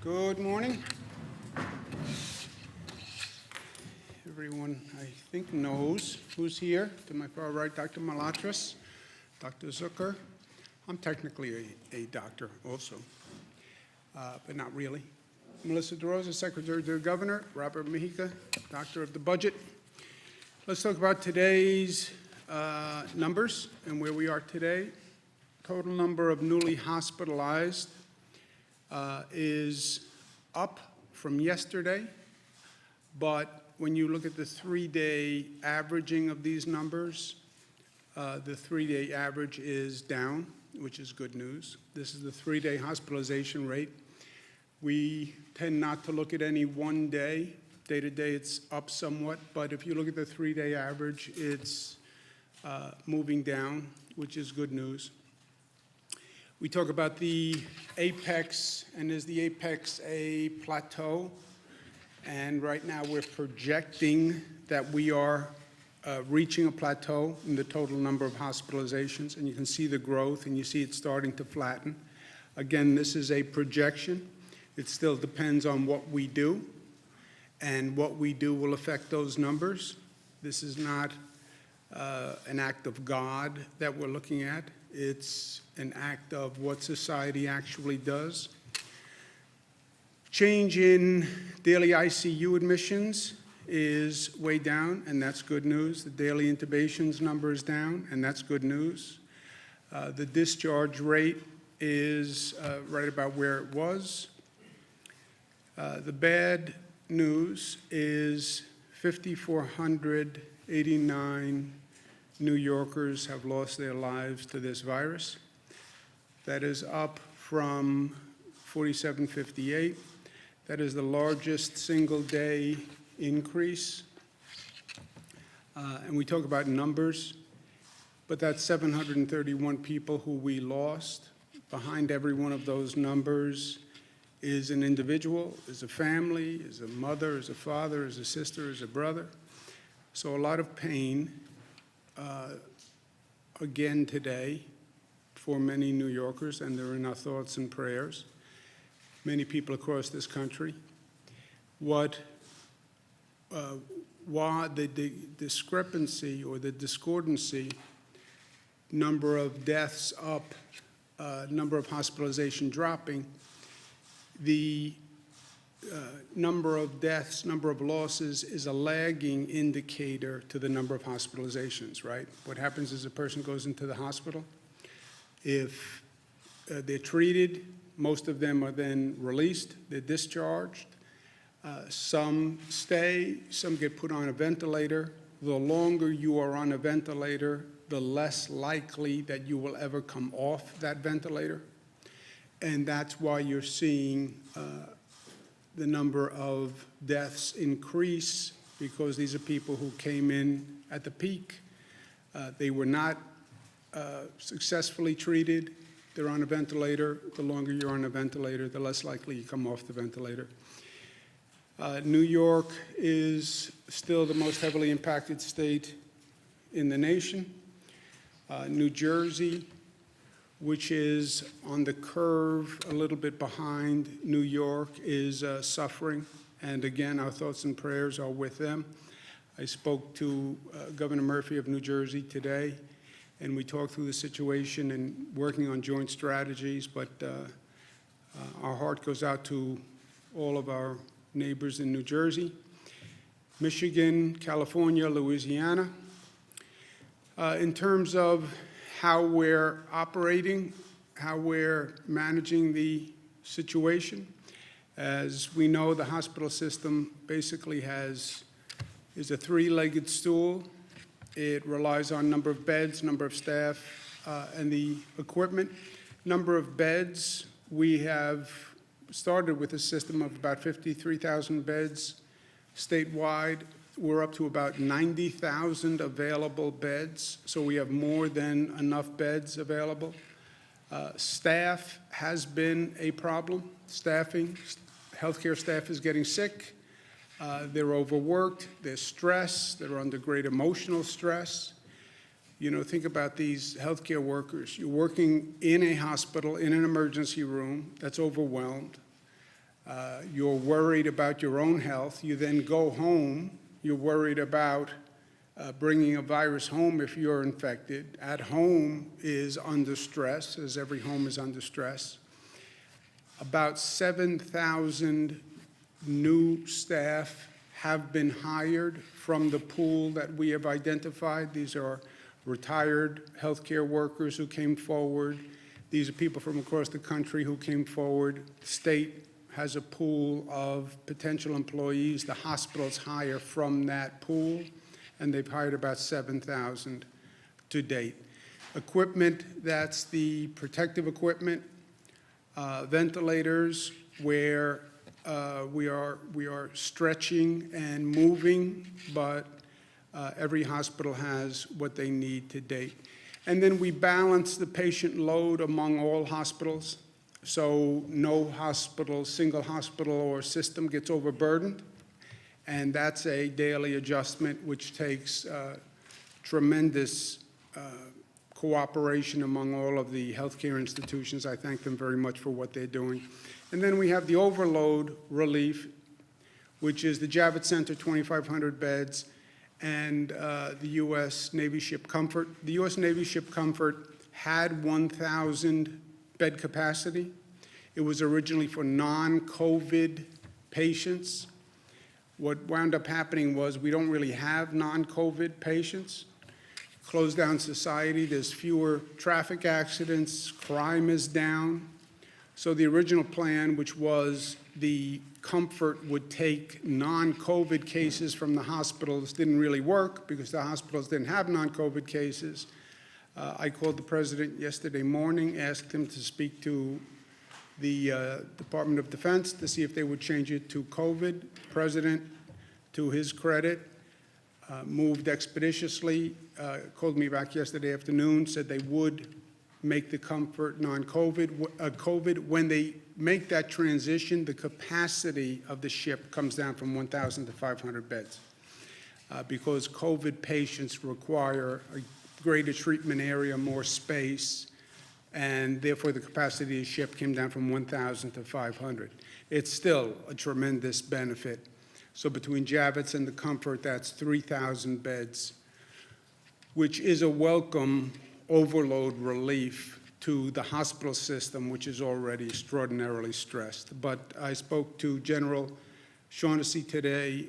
Good morning. Everyone, I think, knows who's here. To my far right, Dr. Malatras, Dr. Zucker. I'm technically a doctor also, but not really. Melissa DeRosa, Secretary to the Governor. Robert Mejica, Doctor of the Budget. Let's talk about today's numbers and where we are today. Total number of newly hospitalized is up from yesterday, but when you look at the three-day averaging of these numbers, the three-day average is down, which is good news. This is the three-day hospitalization rate. We tend not to look at any one day. Day to day, it's up somewhat, but if you look at the three-day average, it's moving down, which is good news. We talk about the apex, and is the apex a plateau? And right now we're projecting that we are reaching a plateau in the total number of hospitalizations, and you can see the growth, and you see it starting to flatten. Again, this is a projection. It still depends on what we do, and what we do will affect those numbers. This is not an act of God that we're looking at. It's an act of what society actually does. Change in daily ICU admissions is way down, and that's good news. The daily intubations number is down, and that's good news. The discharge rate is right about where it was. The bad news is 5,489 New Yorkers have lost their lives to this virus. That is up from 4,758. That is the largest single-day increase. And we talk about numbers, but that's 731 people who we lost. Behind every one of those numbers is an individual, is a family, is a mother, is a father, is a sister, is a brother. So a lot of pain. Again today for many New Yorkers, and they're in our thoughts and prayers, many people across this country. Why the discrepancy or the discordancy, number of deaths up, number of hospitalization dropping, the number of deaths, number of losses is a lagging indicator to the number of hospitalizations, right? What happens is a person goes into the hospital. If they're treated, most of them are then released, they're discharged. Some stay, some get put on a ventilator. The longer you are on a ventilator, the less likely that you will ever come off that ventilator. And that's why you're seeing the number of deaths increase, because these are people who came in at the peak. They were not successfully treated. They're on a ventilator. The longer you're on a ventilator, the less likely you come off the ventilator. New York is still the most heavily impacted state in the nation. New Jersey, which is on the curve a little bit behind New York, is suffering. And again, our thoughts and prayers are with them. I spoke to Governor Murphy of New Jersey today, and we talked through the situation and working on joint strategies, but our heart goes out to all of our neighbors in New Jersey, Michigan, California, Louisiana. In terms of how we're operating, how we're managing the situation. As we know, the hospital system basically is a three-legged stool. It relies on number of beds, number of staff, and the equipment. Number of beds, we have started with a system of about 53,000 beds statewide. We're up to about 90,000 available beds, so we have more than enough beds available. Staff has been a problem. Staffing, healthcare staff is getting sick. They're overworked, they're stressed, they're under great emotional stress. You know, think about these healthcare workers. You're working in a hospital, in an emergency room that's overwhelmed. You're worried about your own health. You then go home. You're worried about bringing a virus home if you're infected. At home is under stress, as every home is under stress. About 7,000 new staff have been hired from the pool that we have identified. These are retired healthcare workers who came forward. These are people from across the country who came forward. The state has a pool of potential employees. The hospitals hire from that pool, and they've hired about 7,000 to date. Equipment, that's the protective equipment, ventilators, where we are stretching and moving, but every hospital has what they need to date. And then we balance the patient load among all hospitals, so no hospital, single hospital or system gets overburdened. And that's a daily adjustment which takes tremendous cooperation among all of the healthcare institutions. I thank them very much for what they're doing. And then we have the overload relief, which is the Javits Center, 2,500 beds, and the U.S. Navy ship Comfort. The U.S. Navy ship Comfort had 1,000 bed capacity. It was originally for non-COVID patients. What wound up happening was we don't really have non-COVID patients. Closed down society, there's fewer traffic accidents, crime is down. So the original plan, which was the Comfort would take non-COVID cases from the hospitals, didn't really work because the hospitals didn't have non-COVID cases. I called the president yesterday morning, asked him to speak to the Department of Defense to see if they would change it to COVID. The president, to his credit, moved expeditiously, called me back yesterday afternoon, said they would make the Comfort non-COVID. COVID. When they make that transition, the capacity of the ship comes down from 1,000 to 500 beds because COVID patients require a greater treatment area, more space, and therefore the capacity of the ship came down from 1,000 to 500. It's still a tremendous benefit. So between Javits and the Comfort, that's 3,000 beds, which is a welcome overload relief to the hospital system, which is already extraordinarily stressed. But I spoke to General Shaughnessy today,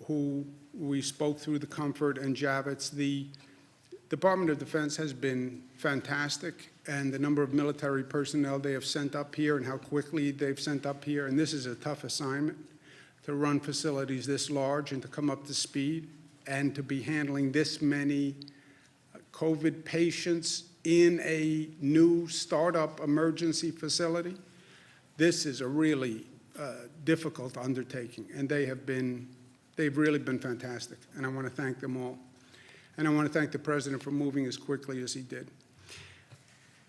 who we spoke through the Comfort and Javits. The Department of Defense has been fantastic, and the number of military personnel they have sent up here and how quickly they've sent up here, and this is a tough assignment, to run facilities this large and to come up to speed and to be handling this many COVID patients in a new startup emergency facility. This is a really difficult undertaking, and they've really been fantastic, and I want to thank them all. And I want to thank the president for moving as quickly as he did.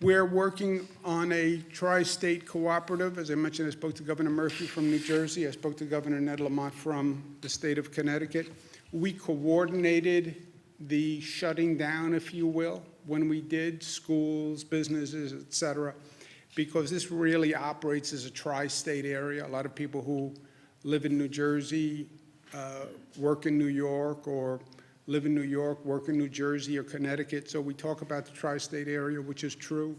We're working on a tri-state cooperative. As I mentioned, I spoke to Governor Murphy from New Jersey. I spoke to Governor Ned Lamont from the state of Connecticut. We coordinated the shutting down, if you will, when we did schools, businesses, et cetera, because this really operates as a tri-state area. A lot of people who live in New Jersey, work in New York, or live in New York, work in New Jersey or Connecticut. So we talk about the tri-state area, which is true,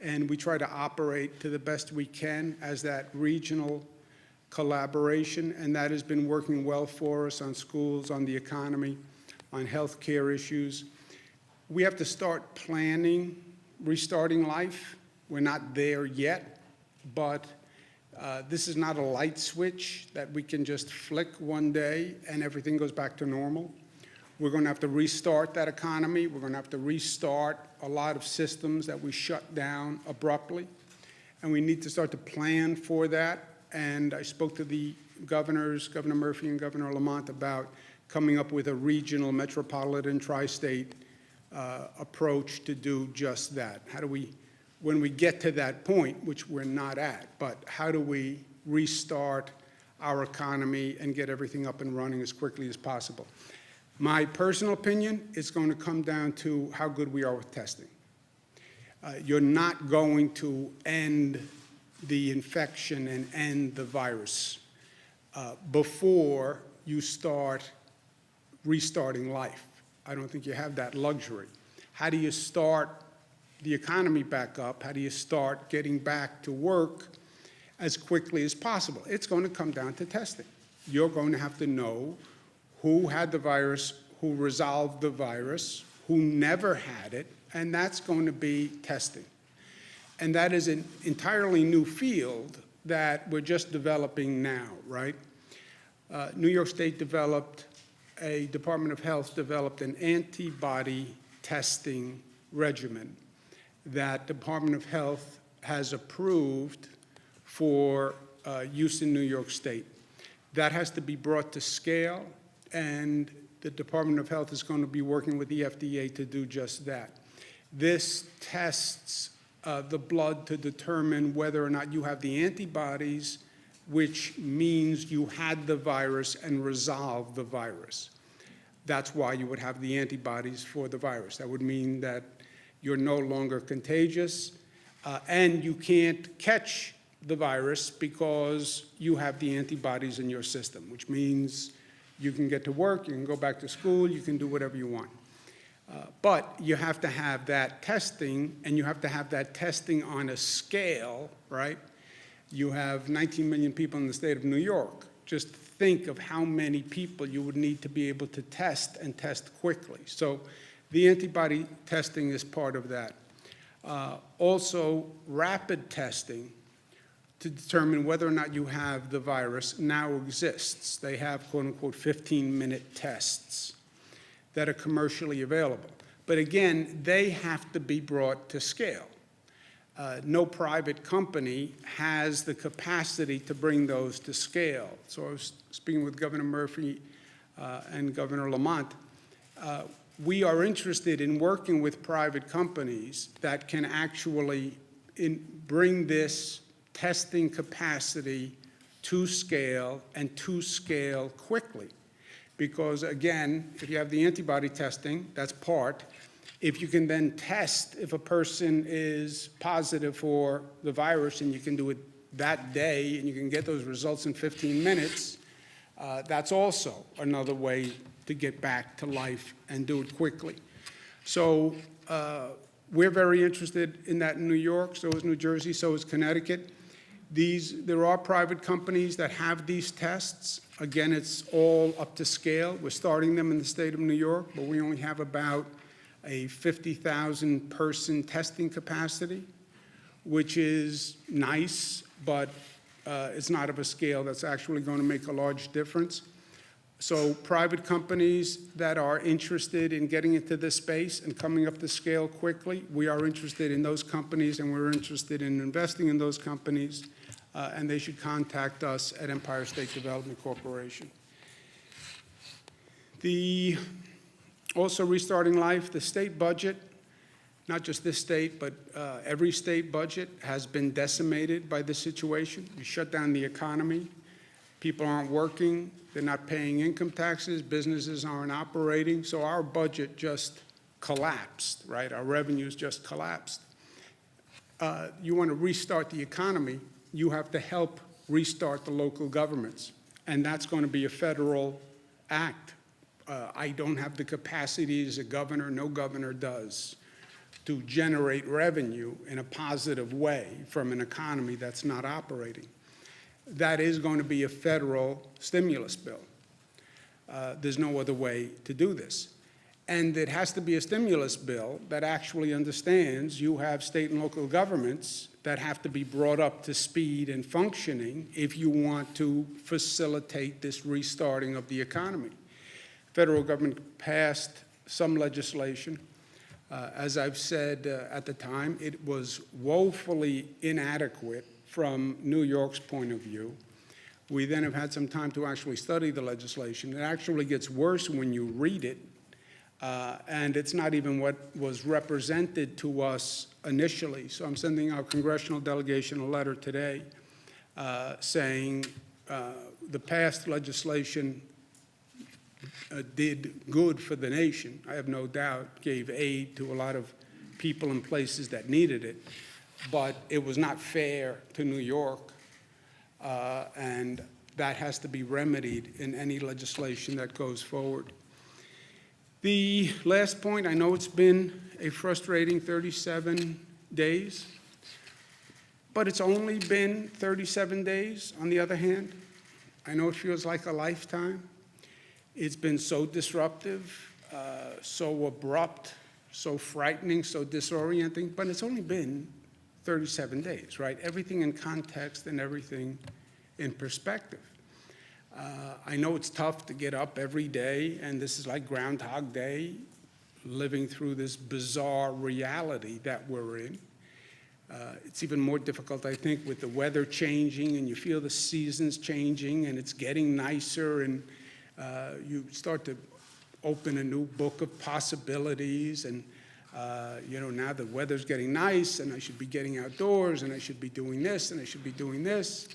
and we try to operate to the best we can as that regional collaboration, and that has been working well for us on schools, on the economy, on healthcare issues. We have to start planning, restarting life. We're not there yet, but this is not a light switch that we can just flick one day and everything goes back to normal. We're going to have to restart that economy. We're going to have to restart a lot of systems that we shut down abruptly, and we need to start to plan for that. And I spoke to the governors, Governor Murphy and Governor Lamont, about coming up with a regional, metropolitan, tri-state approach to do just that. How do we, when we get to that point, which we're not at, but how do we restart our economy and get everything up and running as quickly as possible? My personal opinion, it's going to come down to how good we are with testing. You're not going to end, the infection and end the virus before you start restarting life. I don't think you have that luxury. How do you start the economy back up? How do you start getting back to work as quickly as possible? It's going to come down to testing. You're going to have to know who had the virus, who resolved the virus, who never had it, and that's going to be testing. And that is an entirely new field that we're just developing now, right? New York State developed, a Department of Health developed an antibody testing regimen that Department of Health has approved for use in New York State. That has to be brought to scale, and the Department of Health is going to be working with the FDA to do just that. This tests the blood to determine whether or not you have the antibodies, which means you had the virus and resolved the virus. That's why you would have the antibodies for the virus. That would mean that you're no longer contagious, and you can't catch the virus because you have the antibodies in your system, which means you can get to work, you can go back to school, you can do whatever you want. But you have to have that testing, and you have to have that testing on a scale, right? You have 19 million people in the state of New York. Just think of how many people you would need to be able to test and test quickly. So the antibody testing is part of that. Also, rapid testing to determine whether or not you have the virus now exists. They have, quote unquote, 15-minute tests that are commercially available. But again, they have to be brought to scale. No private company has the capacity to bring those to scale. So I was speaking with Governor Murphy and Governor Lamont. We are interested in working with private companies that can actually bring this testing capacity to scale, and to scale quickly. Because again, if you have the antibody testing, that's part. If you can then test if a person is positive for the virus, and you can do it that day, and you can get those results in 15 minutes, that's also another way to get back to life and do it quickly. So we're very interested in that in New York, so is New Jersey, so is Connecticut. There are private companies that have these tests. Again, it's all up to scale. We're starting them in the state of New York, but we only have about a 50,000 person testing capacity, which is nice, but it's not of a scale that's actually going to make a large difference. So private companies that are interested in getting into this space and coming up the scale quickly, we are interested in those companies, and we're interested in investing in those companies, and they should contact us at Empire State Development Corporation. Also restarting life, the state budget, not just this state, but every state budget has been decimated by this situation. You shut down the economy, people aren't working, they're not paying income taxes, businesses aren't operating, so our budget just collapsed, right? Our revenues just collapsed. You want to restart the economy, you have to help restart the local governments, and that's going to be a federal act. I don't have the capacity as a governor, no governor does, to generate revenue in a positive way from an economy that's not operating. That is going to be a federal stimulus bill. There's no other way to do this. And it has to be a stimulus bill that actually understands you have state and local governments that have to be brought up to speed and functioning if you want to facilitate this restarting of the economy. Federal government passed some legislation. As I've said at the time, it was woefully inadequate from New York's point of view. We then have had some time to actually study the legislation. It actually gets worse when you read it, and it's not even what was represented to us initially. So I'm sending our congressional delegation a letter today saying the past legislation did good for the nation, I have no doubt, gave aid to a lot of people in places that needed it. but it was not fair to New York, and that has to be remedied in any legislation that goes forward. The last point, I know it's been a frustrating 37 days, but it's only been 37 days on the other hand. I know it feels like a lifetime. It's been so disruptive, so abrupt, so frightening, so disorienting, but it's only been 37 days, right? Everything in context and everything in perspective. I know it's tough to get up every day, and this is like Groundhog Day, living through this bizarre reality that we're in. It's even more difficult, I think, with the weather changing, and you feel the seasons changing, and it's getting nicer, and you start to open a new book of possibilities, and now the weather's getting nice, and I should be getting outdoors, and I should be doing this, and I should be doing this.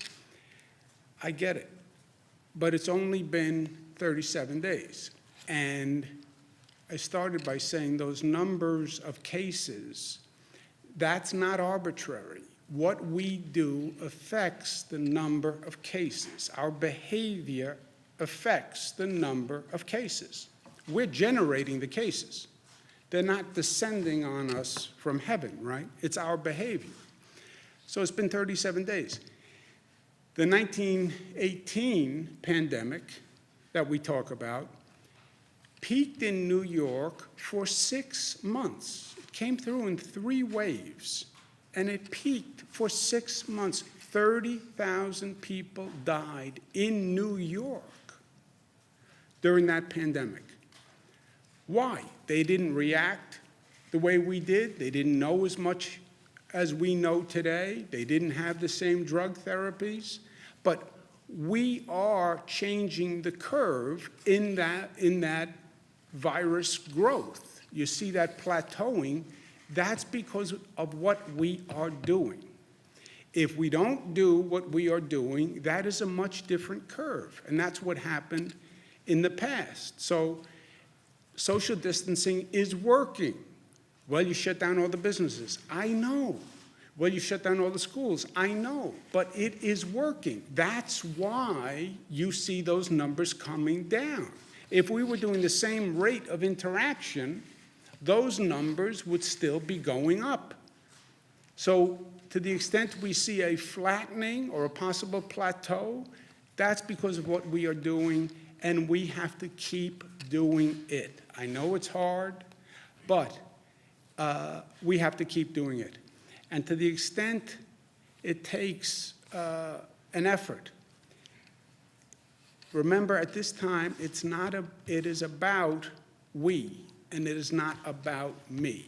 I get it. But it's only been 37 days. And I started by saying those numbers of cases, that's not arbitrary. What we do affects the number of cases. Our behavior affects the number of cases. We're generating the cases. They're not descending on us from heaven, right? It's our behavior. So it's been 37 days. The 1918 pandemic that we talk about peaked in New York for 6 months. It came through in 3 waves, and it peaked for 6 months. 30,000 people died in New York during that pandemic. Why? They didn't react the way we did. They didn't know as much as we know today. They didn't have the same drug therapies. But we are changing the curve in that virus growth. You see that plateauing. That's because of what we are doing. If we don't do what we are doing, that is a much different curve. And that's what happened in the past. So social distancing is working. Well, you shut down all the businesses. I know. Well, you shut down all the schools. I know. But it is working. That's why you see those numbers coming down. If we were doing the same rate of interaction, those numbers would still be going up. So to the extent we see a flattening or a possible plateau, that's because of what we are doing, and we have to keep doing it. I know it's hard, but we have to keep doing it. And to the extent it takes an effort, remember at this time, it is about we, and it is not about me.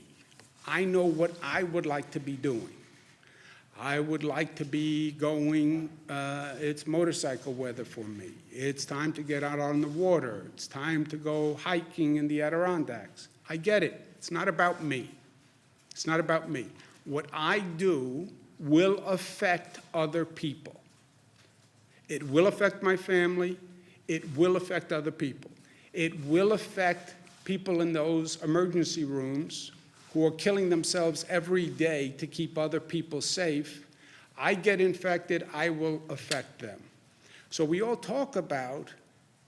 I know what I would like to be doing. I would like to be going, it's motorcycle weather for me. It's time to get out on the water. It's time to go hiking in the Adirondacks. I get it. It's not about me. It's not about me. What I do will affect other people. It will affect my family. It will affect other people. It will affect people in those emergency rooms who are killing themselves every day to keep other people safe. I get infected, I will affect them. So we all talk about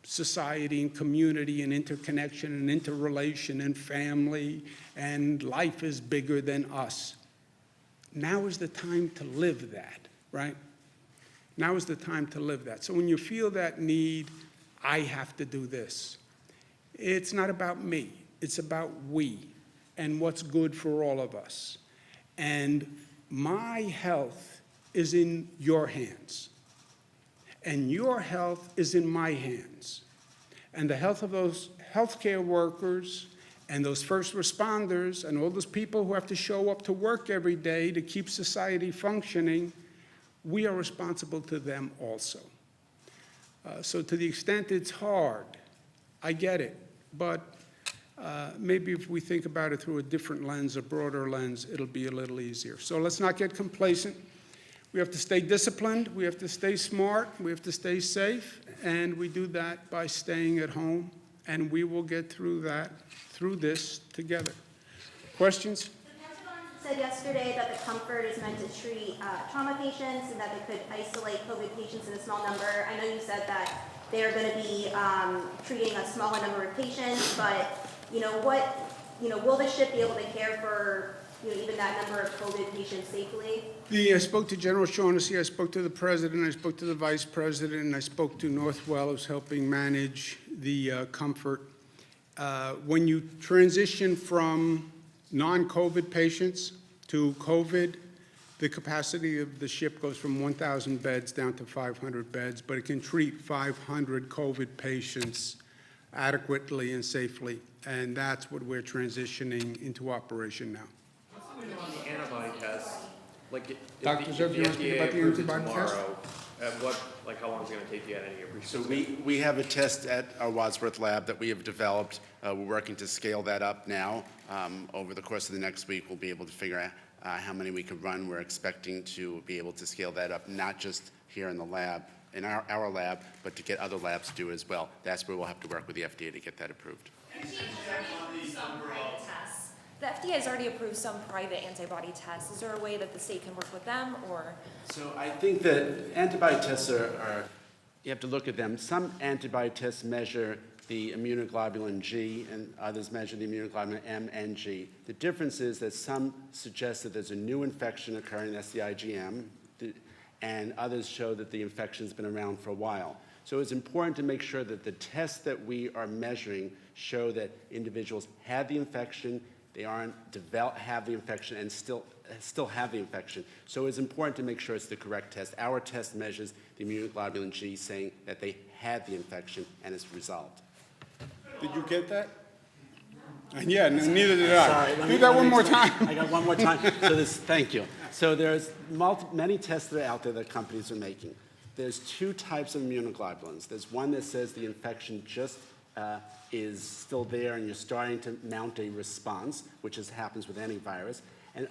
society and community and interconnection and interrelation and family, and life is bigger than us. Now is the time to live that, right? Now is the time to live that. So when you feel that need, I have to do this. It's not about me, it's about we and what's good for all of us. And my health is in your hands. And your health is in my hands. And the health of those healthcare workers and those first responders and all those people who have to show up to work every day to keep society functioning, we are responsible to them also. So to the extent it's hard, I get it. But maybe if we think about it through a different lens, a broader lens, it'll be a little easier. So let's not get complacent. We have to stay disciplined, we have to stay smart, we have to stay safe, and we do that by staying at home, and we will get through this together. Questions? The Pentagon's said yesterday that the Comfort is meant to treat trauma patients and that they could isolate COVID patients in a small number. I know you said that they are going to be treating a smaller number of patients, but will the ship be able to care for even that number of COVID patients safely? I spoke to General Shaughnessy, I spoke to the president, I spoke to the vice president, and I spoke to Northwell, who's helping manage the Comfort. When you transition from non-COVID patients to COVID, the capacity of the ship goes from 1,000 beds down to 500 beds, but it can treat 500 COVID patients adequately and safely, and that's what we're transitioning into operation now. On the antibody test, like if Dr. the Zerbe, you want to speak FDA about the approves it antibody test? tomorrow, how long is it going to take you at any approval? So we have a test at our Wadsworth lab that we have developed. We're working to scale that up now. Over the course of the next week, we'll be able to figure out how many we could run. We're expecting to be able to scale that up, not just here in the lab, in our lab, but to get other labs to do it as well. That's where we'll have to work with the FDA to get that approved. The FDA has already approved some private antibody tests. Is there a way that the state can work with them, or? So I think that antibody tests are you have to look at them. Some antibody tests measure the immunoglobulin G, and others measure the immunoglobulin M and G. The difference is that some suggest that there's a new infection occurring, that's the IgM, and others show that the infection's been around for a while. So it's important to make sure that the tests that we are measuring show that individuals had the infection, they aren't have the infection, and still have the infection. So it's important to make sure it's the correct test. Our test measures the immunoglobulin G, saying that they had the infection and it's resolved. Did you get that? Yeah, neither did I. Sorry, Do that one more time. I got one more time. Thank you. So there's many tests that are out there that companies are making. There's two types of immunoglobulins. There's one that says the infection just is still there and you're starting to mount a response, which happens with any virus. And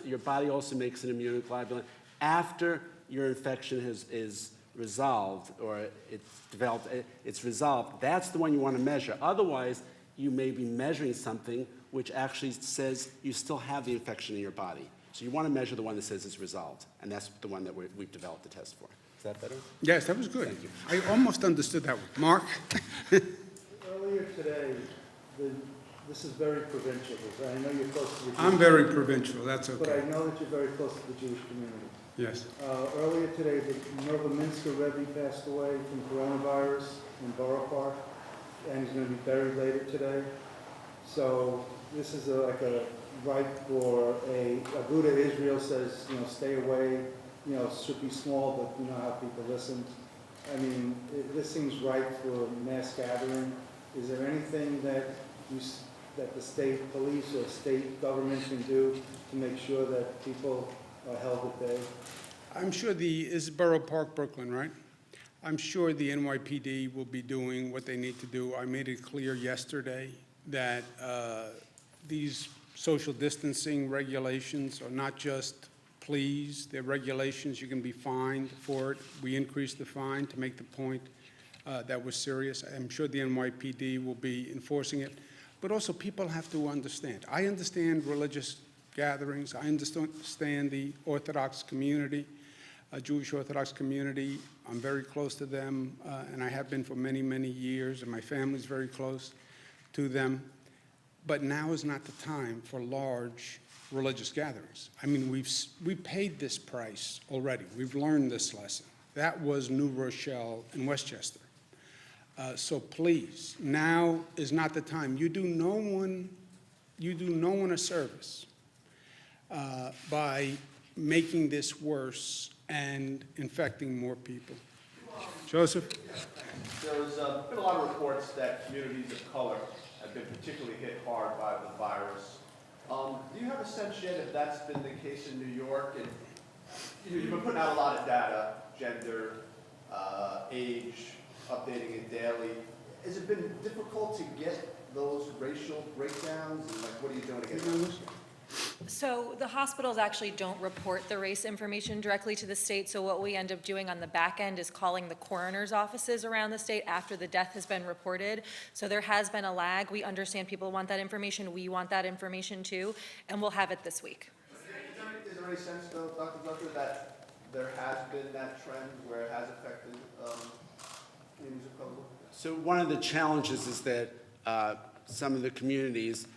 your body also makes an immunoglobulin after your infection is resolved, or it's resolved. That's the one you want to measure. Otherwise, you may be measuring something which actually says you still have the infection in your body. So you want to measure the one that says it's resolved, and that's the one that we've developed the test for. Is that better? Yes, that was good. Thank you. I almost understood that one. Mark? Earlier today, this is very provincial. I know you're close to the Jewish I'm very provincial, that's But I okay. know that you're very close to the Jewish community. Yes. Earlier today, the Novominsker Rebbe passed away from coronavirus in Borough Park, and he's going to be buried later today. So this is like a right for a Aguda Israel says, stay away, it should be small, but you know how people listen. I mean, this seems right for mass gathering. Is there anything that the state police or state government can do to make sure that people are held at bay? I'm sure is Borough Park, Brooklyn, right? I'm sure the NYPD will be doing what they need to do. I made it clear yesterday that these social distancing regulations are not just pleas, they're regulations. You can be fined for it. We increased the fine to make the point that was serious. I'm sure the NYPD will be enforcing it. But also people have to understand. I understand religious gatherings. I understand the Orthodox community, Jewish Orthodox community. I'm very close to them, and I have been for many, many years, and my family's very close to them. But now is not the time for large religious gatherings. I mean, we paid this price already. We've learned this lesson. That was New Rochelle and Westchester. So please, now is not the time. You do no one a service by making this worse and infecting more people. Joseph? There's been a lot of reports that communities of color have been particularly hit hard by the virus. Do you have a sense yet if that's been the case in New York? And you've been putting out a lot of data, gender, age, updating it daily. Has it been difficult to get those racial breakdowns? And what are you doing to get those? So the hospitals actually don't report the race information directly to the state, so what we end up doing on the back end is calling the coroner's offices around the state after the death has been reported. So there has been a lag. We understand people want that information. We want that information too, and we'll have it this week. is there any sense though, Dr. Zucker, that there has been that trend where it has affected communities of color? So one of the challenges is that some of the communities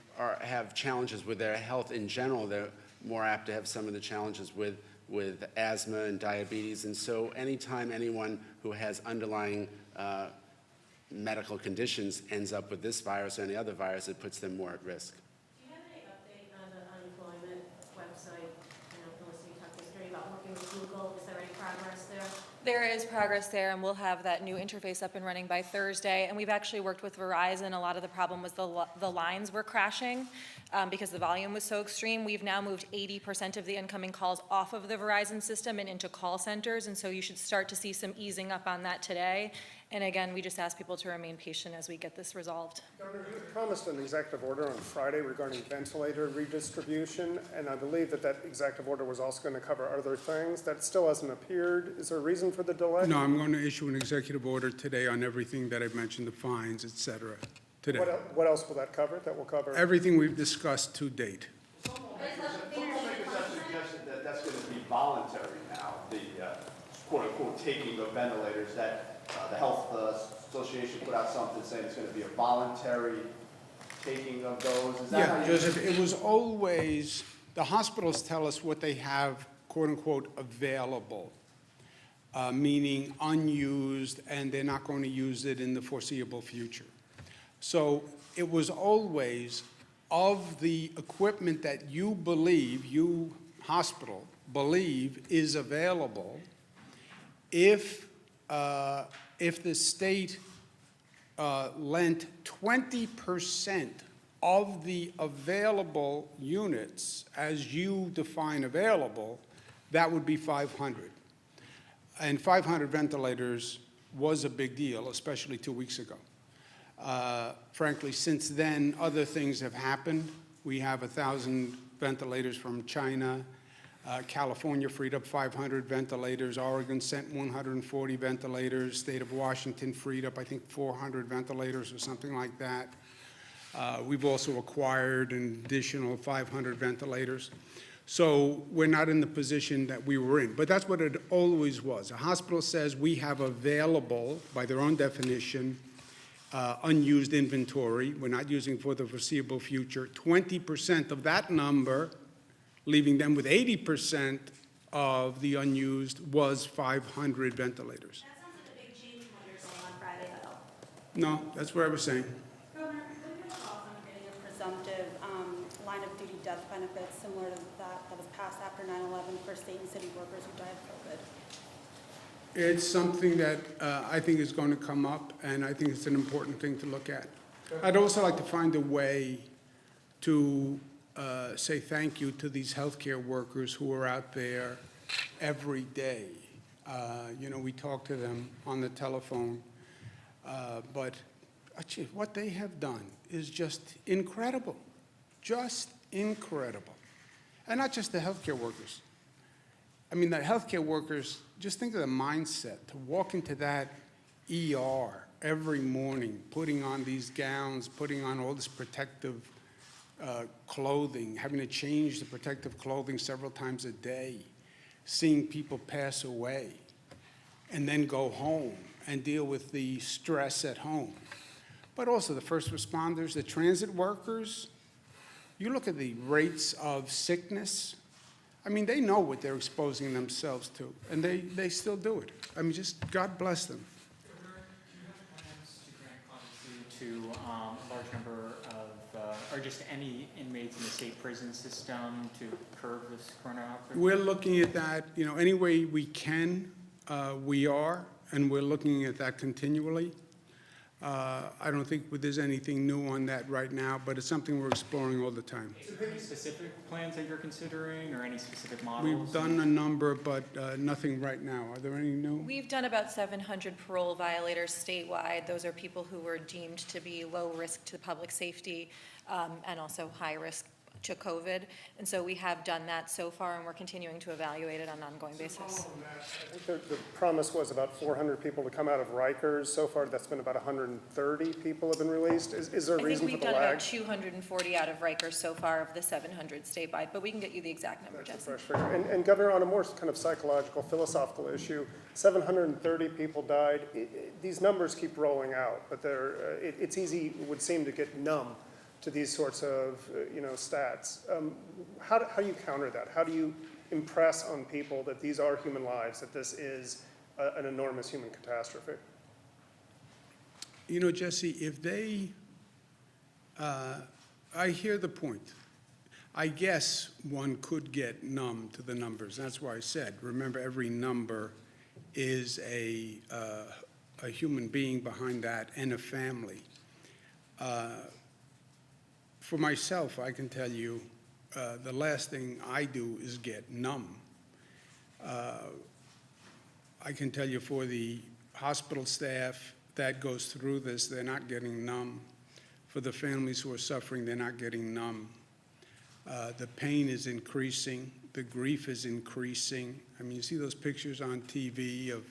have challenges with their health in general. They're more apt to have some of the challenges with asthma and diabetes. And so anytime anyone who has underlying medical conditions ends up with this virus or any other virus, it puts them more at risk. Do you have any update on the unemployment website? I know Felicity talked yesterday about working with Google. Is there any progress there? There is progress there, and we'll have that new interface up and running by Thursday. And we've actually worked with Verizon. A lot of the problem was the lines were crashing because the volume was so extreme. We've now moved 80% of the incoming calls off of the Verizon system and into call centers, and so you should start to see some easing up on that today. And again, we just ask people to remain patient as we get this resolved. Governor, you had promised an executive order on Friday regarding ventilator redistribution, and I believe that executive order was also going to cover other things. That still hasn't appeared. Is there a reason for the delay? No, I'm going to issue an executive order today on everything that I've mentioned, the fines, et cetera, today. What else will that cover? That will cover? Everything we've discussed to date. Some lawmakers have suggested that that's going to be voluntary now, the quote-unquote taking of ventilators, that the Health Association put out something saying it's going to be a voluntary taking of those. Is that how Yeah, you... Joseph, it was always, the hospitals tell us what they have, quote-unquote, available, meaning unused, and they're not going to use it in the foreseeable future. So it was always, of the equipment that you believe, you hospital believe is available, if the state lent 20% of the available units, as you define available, that would be 500. And 500 ventilators was a big deal, especially 2 weeks ago. Frankly, since then, other things have happened. We have 1,000 ventilators from China. California freed up 500 ventilators. Oregon sent 140 ventilators. State of Washington freed up, I think, 400 ventilators or something like that. We've also acquired an additional 500 ventilators. So we're not in the position that we were in. But that's what it always was. A hospital says we have available, by their own definition, unused inventory. We're not using for the foreseeable future. 20% of that number, leaving them with 80% of the unused, was 500 ventilators. That sounds like a big change from what you were saying on Friday, though. No, that's what I was saying. Governor, what are your thoughts on getting a presumptive line of duty death benefits similar to that was passed after 9/11 for state and city workers who died of COVID? It's something that I think is going to come up, and I think it's an important thing to look at. I'd also like to find a way to say thank you to these healthcare workers who are out there every day. We talk to them on the telephone, but actually, what they have done is just incredible, And not just the healthcare workers. I mean, the healthcare workers, just think of the mindset to walk into that ER every morning, putting on these gowns, putting on all this protective clothing, having to change the protective clothing several times a day, seeing people pass away, and then go home and deal with the stress at home. But also the first responders, the transit workers. You look at the rates of sickness. I mean, they know what they're exposing themselves to, and they still do it. I mean, just God bless them. Governor, do you have plans to grant clemency to a large number of, or just any inmates in the state prison system to curb this corona outbreak? We're looking at that, any way we can, we are, and we're looking at that continually. I don't think there's anything new on that right now, but it's something we're exploring all the time. Is there any specific plans that you're considering or any specific models? We've done a number, but nothing right now. Are there any new? We've done about 700 parole violators statewide. Those are people who were deemed to be low risk to public safety and also high risk to COVID. And so we have done that so far, and we're continuing to evaluate it on an ongoing basis. I think the promise was about 400 people to come out of Rikers. So far, that's been about 130 people have been released. Is there a I think reason for we've the done lag? about 240 out of Rikers so far of the 700 statewide, but we can get you the exact number, That's a Jesse. fresh figure. And Governor, on a more kind of psychological, philosophical issue, 730 people died. These numbers keep rolling out, but it's easy, it would seem, to get numb to these sorts of, stats. How do you counter that? How do you impress on people that these are human lives, that this is an enormous human catastrophe? Jesse, if they, I hear the point. I guess one could get numb to the numbers. That's why I said, remember, every number is a human being behind that and a family. For myself, I can tell you, the last thing I do is get numb. I can tell you for the hospital staff that goes through this, they're not getting numb. For the families who are suffering, they're not getting numb. The pain is increasing, the grief is increasing. I mean, you see those pictures on TV of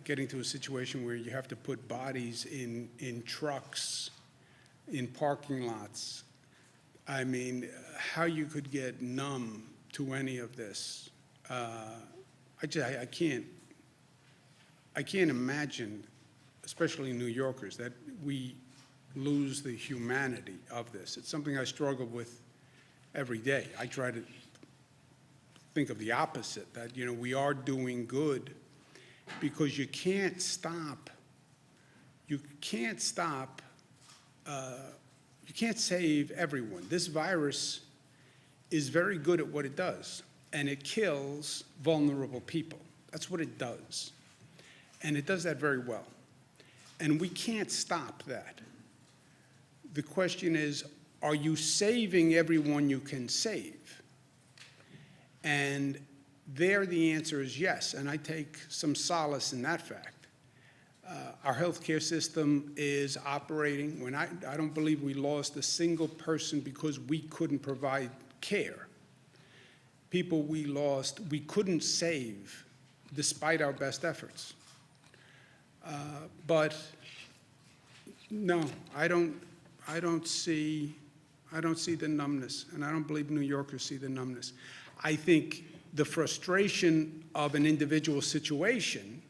getting to a situation where you have to put bodies in trucks, in parking lots. I mean, how you could get numb to any of this, I can't imagine, especially New Yorkers, that we lose the humanity of this. It's something I struggle with every day. I try to think of the opposite, that, we are doing good, because you can't save everyone. This virus is very good at what it does, and it kills vulnerable people. That's what it does. And it does that very well. And we can't stop that. The question is, are you saving everyone you can save? And there the answer is yes, and I take some solace in that fact. Our healthcare system is operating. I don't believe we lost a single person because we couldn't provide care. People we lost, we couldn't save despite our best efforts. But no, I don't see the numbness, and I don't believe New Yorkers see the numbness. I think the frustration of an individual situation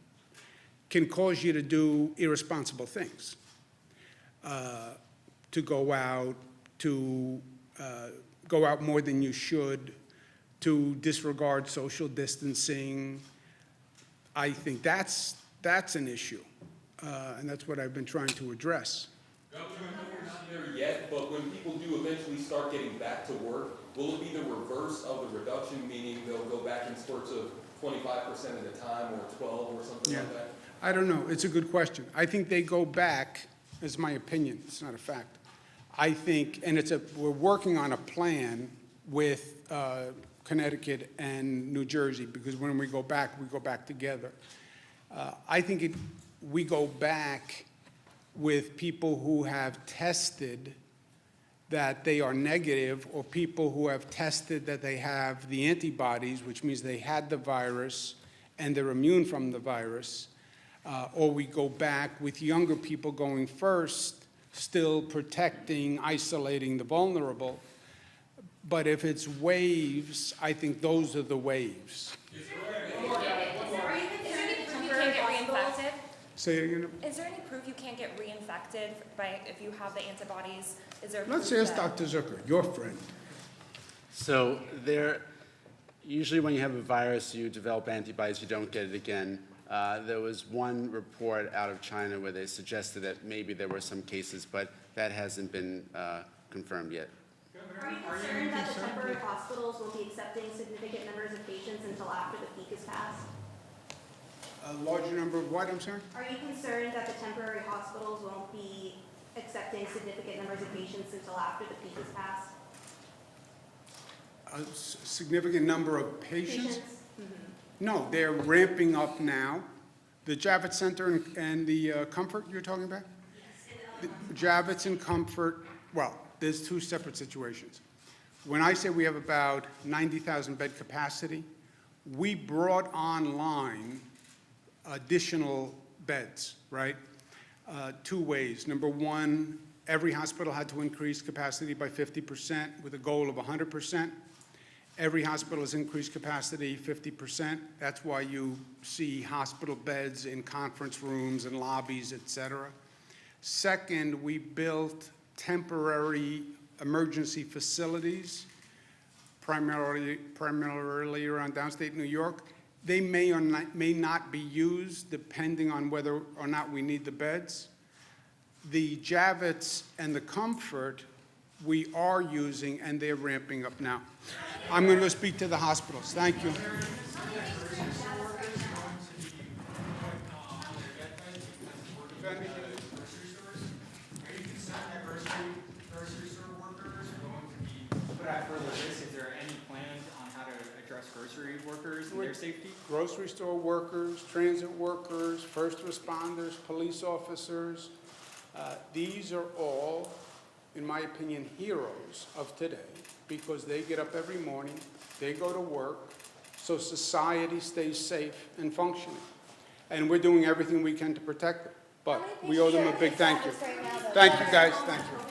can cause you to do irresponsible things, to go out more than you should, to disregard social distancing. I think that's an issue, and that's what I've been trying to address. Governor, I know we're not there yet, but when people do eventually start getting back to work, will it be the reverse of the reduction, meaning they'll go back in spurts of 25% at a time, or 12, or something like that? I don't know. It's a good question. I think they go back, is my opinion. It's not a fact. I think, and we're working on a plan with Connecticut and New Jersey, because when we go back together. I think we go back with people who have tested that they are negative, or people who have tested that they have the antibodies, which means they had the virus and they're immune from the virus. Or we go back with younger people going first, still protecting, isolating the vulnerable. But if it's waves, I think those are the waves. Say it again. Is there any proof you can't get reinfected if you have the antibodies? Is there Let's proof ask that- Dr. Zucker, your friend. So usually when you have a virus, you develop antibodies, you don't get it again. There was one report out of China where they suggested that maybe there were some cases, but that hasn't been confirmed yet. Are you concerned that the temporary hospitals will be accepting significant numbers of patients until after the peak is passed? A larger number of what, I'm sorry? Are you concerned that the temporary hospitals won't be accepting significant numbers of patients until after the peak is passed? A significant number of patients? Mhm. No, they're ramping up now. The Javits Center and the Comfort you're talking about? Yes. Javits and Comfort, well, there's two separate situations. when I say we have about 90,000 bed capacity, we brought online additional beds, right? Two ways. Number one, every hospital had to increase capacity by 50% with a goal of 100%. Every hospital has increased capacity 50%. That's why you see hospital beds in conference rooms and lobbies, et cetera. Second, we built temporary emergency facilities, primarily around downstate New York. They may or may not be used depending on whether or not we need the beds. The Javits and the Comfort we are using, and they're ramping up now. I'm going to go speak to the hospitals. Thank you. Is there any plans on how to address grocery workers and their safety? Grocery store workers, transit workers, first responders, police officers. These are all, in my opinion, heroes of today because they get up every morning, they go to work, so society stays safe and functioning. And we're doing everything we can to protect them. But we owe them a big thank you. Thank you, guys. Thank you.